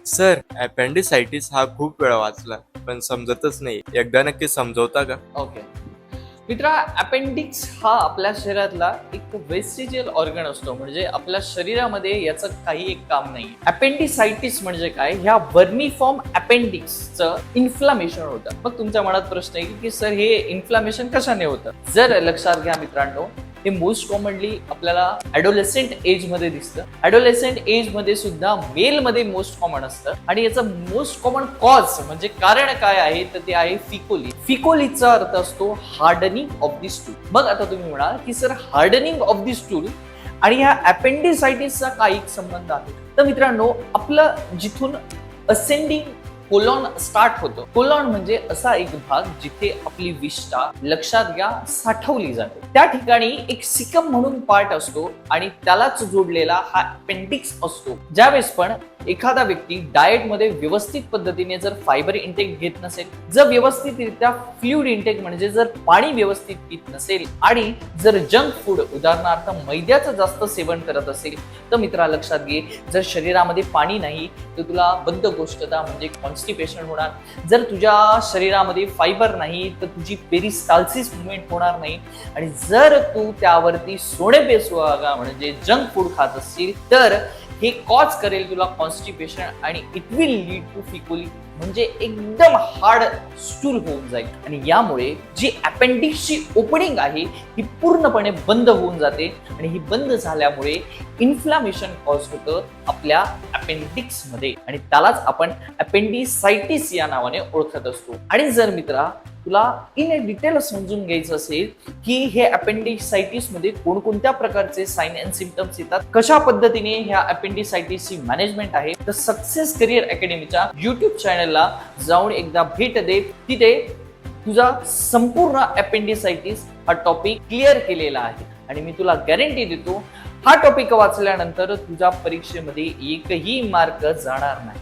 Sir, अपेंडिसायटिस हा खूप वेळा वाचला, पण समजतच नाही. एकदा नक्की समजवता का? ओके मित्रा, अपेंडिक्स हा आपल्या शरीरातला एक वेस्टिजियल ऑर्गन असतो. म्हणजे आपल्या शरीरामध्ये याचं काही एक काम नाही. अपेंडिसायटिस म्हणजे काय? ह्या वर्मीफॉर्म अपेंडिक्सचं इन्फ्लामेशन होतं. मग तुमच्या मनात प्रश्न येईल की सर, हे इन्फ्लामेशन कशाने होतं? जर लक्षात घ्या मित्रांनो, हे मोस्ट कॉमनली आपल्याला ॲडोलेसेंट एज मध्ये दिसतं. ॲडोलेसेंट एज मध्ये सुद्धा मेल मध्ये मोस्ट कॉमन असतं आणि याचं मोस्ट कॉमन कॉज म्हणजे कारण काय आहे, तर ते आहे फिकोली. फिकोलीचा अर्थ असतो हार्डनिंग ऑफ दी स्टूल. मग आता तुम्ही म्हणाल की sir, hardening of the stool आणि ह्या अपेंडिसायटिसचा काही संबंध आहे? तर मित्रांनो, आपलं जिथून असेंडिंग कोलॉन स्टार्ट होतो. कोलॉन म्हणजे असा एक भाग जिथे आपली विष्ठा, लक्षात घ्या, साठवली जाते. त्या ठिकाणी एक सिकम म्हणून पार्ट असतो आणि त्यालाच जोडलेला हा अपेंडिक्स असतो. ज्यावेळेस पण एखादा व्यक्ती डाएट मध्ये व्यवस्थित पद्धतीने जर फायबर इंटेक घेत नसेल, जर व्यवस्थितरित्या फ्लुइड इंटेक म्हणजे जर पाणी व्यवस्थित पित नसेल आणि जर जंक फूड उदाहरणार्थ मैद्याचं जास्त सेवन करत असेल, तर मित्रा लक्षात घे, जर शरीरामध्ये पाणी नाही तर तुला बद्धकोष्ठता म्हणजे कॉन्स्टिपेशन होणार. जर तुझ्या शरीरामध्ये फायबर नाही तर तुझी पेरिस्टाल्सिस मुवमेंट होणार नाही. आणि जर तू त्यावरती सोने पेसवागा म्हणजे जंक फूड खात असशील, तर हे कॉज करेल तुला कॉन्स्टिपेशन आणि इट विल लीड टू फिकोली म्हणजे एकदम हार्ड स्टूल होऊन जाईल. आणि यामुळे जी अपेंडिक्सची ओपनिंग आहे ही पूर्णपणे बंद होऊन जाते आणि ही बंद झाल्यामुळे इन्फ्लामेशन कॉज होतं आपल्या अपेंडिक्स मध्ये आणि त्यालाच आपण अपेंडिसायटिस या नावाने ओळखत असतो. आणि जर मित्रा तुला इन डिटेल समजून घ्यायचं असेल की हे अपेंडिसायटिस मध्ये कोणकोणत्या प्रकारचे साइन अँड सिम्पटम्स येतात, कशा पद्धतीने ह्या अपेंडिसायटिसची मॅनेजमेंट आहे, तर सक्सेस करिअर अकॅडमीच्या युट्यूब चॅनलला जाऊन एकदा भेट दे. तिथे तुझा संपूर्ण अपेंडिसायटिस हा टॉपिक क्लिअर केलेला आहे आणि मी तुला गॅरंटी देतो, हा टॉपिक वाचल्यानंतर तुझ्या परीक्षेमध्ये एकही मार्क जाणार नाही.